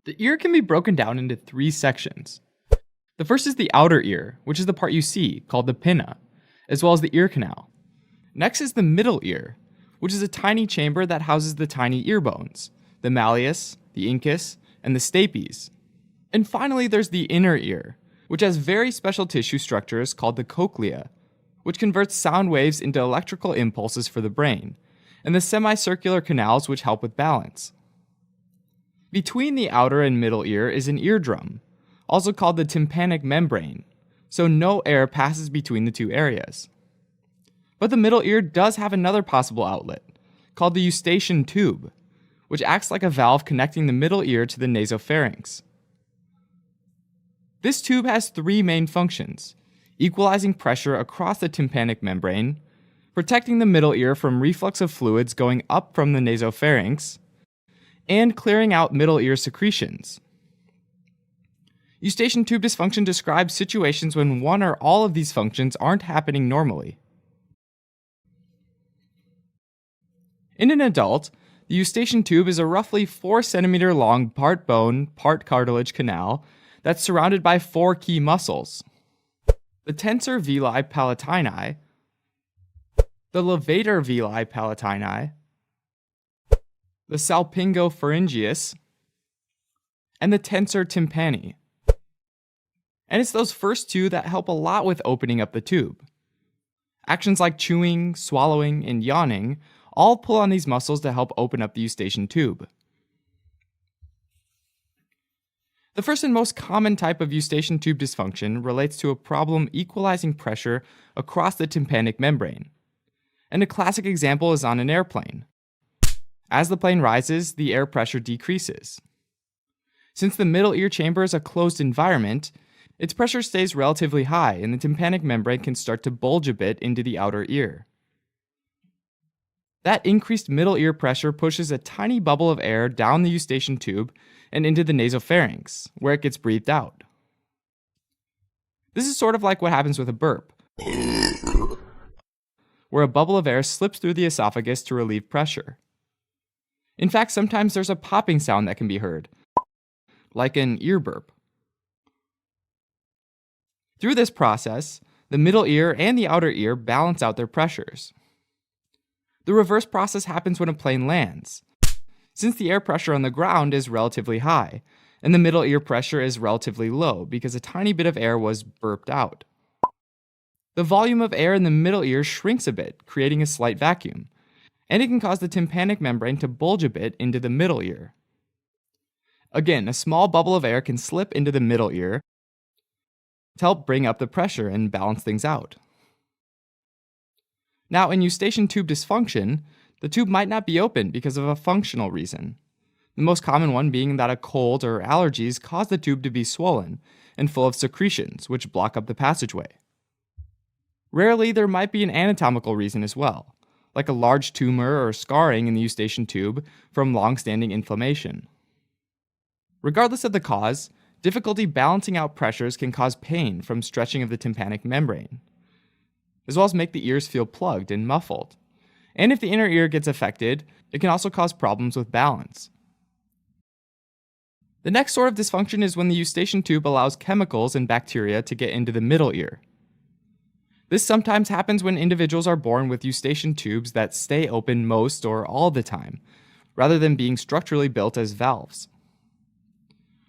The ear can be broken down into three sections. The first is the outer ear, which is the part you see, called the pinna, as well as the ear canal. Next is the middle ear, which is a tiny chamber that houses the tiny ear bones, the malleus, the incus, and the stapes. And finally, there's the inner ear, which has very special tissue structures called the cochlea, which converts sound waves into electrical impulses for the brain, and the semicircular canals which help with balance. Between the outer and middle ear is an eardrum, also called the tympanic membrane, so no air passes between the two areas. But the middle ear does have another possible outlet, called the eustachian tube, which acts like a valve connecting the middle ear to the nasopharynx. This tube has three main functions: equalizing pressure across the tympanic membrane, protecting the middle ear from reflux of fluids going up from the nasopharynx, and clearing out middle ear secretions. Eustachian tube dysfunction describes situations when one or all of these functions aren't happening normally. In an adult, the eustachian tube is a roughly 4 cm long part bone, part cartilage canal that's surrounded by 4 key muscles: the tensor veli palatini, the levator veli palatini, the salpingopharyngeus, and the tensor tympani. And it's those first two that help a lot with opening up the tube. Actions like chewing, swallowing, and yawning all pull on these muscles to help open up the eustachian tube. The first and most common type of eustachian tube dysfunction relates to a problem equalizing pressure across the tympanic membrane. And a classic example is on an airplane. As the plane rises, the air pressure decreases. Since the middle ear chamber is a closed environment, its pressure stays relatively high and the tympanic membrane can start to bulge a bit into the outer ear. That increased middle ear pressure pushes a tiny bubble of air down the eustachian tube and into the nasopharynx, where it gets breathed out. This is sort of like what happens with a burp, where a bubble of air slips through the esophagus to relieve pressure. In fact, sometimes there's a popping sound that can be heard, like an ear burp. Through this process, the middle ear and the outer ear balance out their pressures. The reverse process happens when a plane lands, since the air pressure on the ground is relatively high, and the middle ear pressure is relatively low because a tiny bit of air was burped out. The volume of air in the middle ear shrinks a bit, creating a slight vacuum, and it can cause the tympanic membrane to bulge a bit into the middle ear. Again, a small bubble of air can slip into the middle ear to help bring up the pressure and balance things out. Now, in eustachian tube dysfunction, the tube might not be open because of a functional reason. The most common one being that a cold or allergies cause the tube to be swollen and full of secretions, which block up the passageway. Rarely, there might be an anatomical reason as well, like a large tumor or scarring in the eustachian tube from long-standing inflammation. Regardless of the cause, difficulty balancing out pressures can cause pain from stretching of the tympanic membrane, as well as make the ears feel plugged and muffled. And if the inner ear gets affected, it can also cause problems with balance. The next sort of dysfunction is when the eustachian tube allows chemicals and bacteria to get into the middle ear. This sometimes happens when individuals are born with eustachian tubes that stay open most or all the time, rather than being structurally built as valves.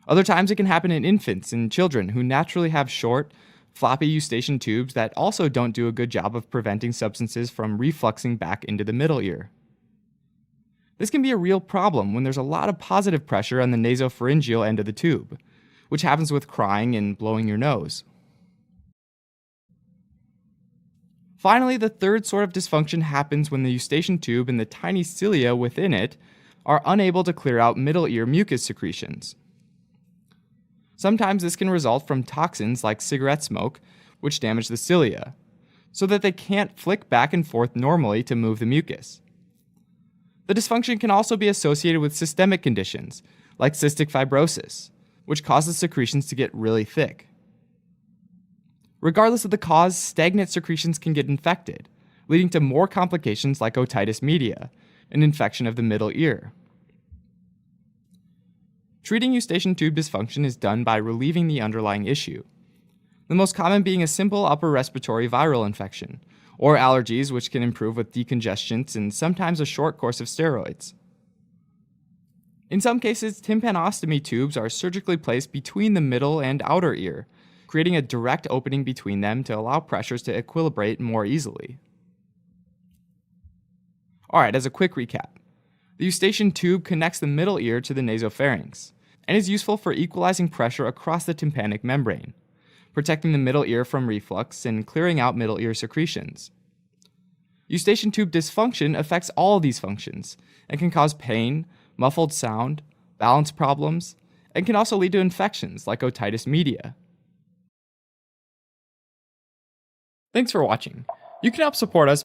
Other times it can happen in infants and children who naturally have short, floppy eustachian tubes that also don't do a good job of preventing substances from refluxing back into the middle ear. This can be a real problem when there's a lot of positive pressure on the nasopharyngeal end of the tube, which happens with crying and blowing your nose. Finally, the third sort of dysfunction happens when the eustachian tube and the tiny cilia within it are unable to clear out middle ear mucus secretions. Sometimes this can result from toxins like cigarette smoke, which damage the cilia, so that they can't flick back and forth normally to move the mucus. The dysfunction can also be associated with systemic conditions, like cystic fibrosis, which causes secretions to get really thick. Regardless of the cause, stagnant secretions can get infected, leading to more complications like otitis media, an infection of the middle ear. Treating eustachian tube dysfunction is done by relieving the underlying issue, the most common being a simple upper respiratory viral infection, or allergies which can improve with decongestants and sometimes a short course of steroids. In some cases, tympanostomy tubes are surgically placed between the middle and outer ear, creating a direct opening between them to allow pressures to equilibrate more easily. Alright, as a quick recap, the eustachian tube connects the middle ear to the nasopharynx and is useful for equalizing pressure across the tympanic membrane, protecting the middle ear from reflux and clearing out middle ear secretions. Eustachian tube dysfunction affects all these functions and can cause pain, muffled sound, balance problems, and can also lead to infections like otitis media. Thanks for watching. You can help support us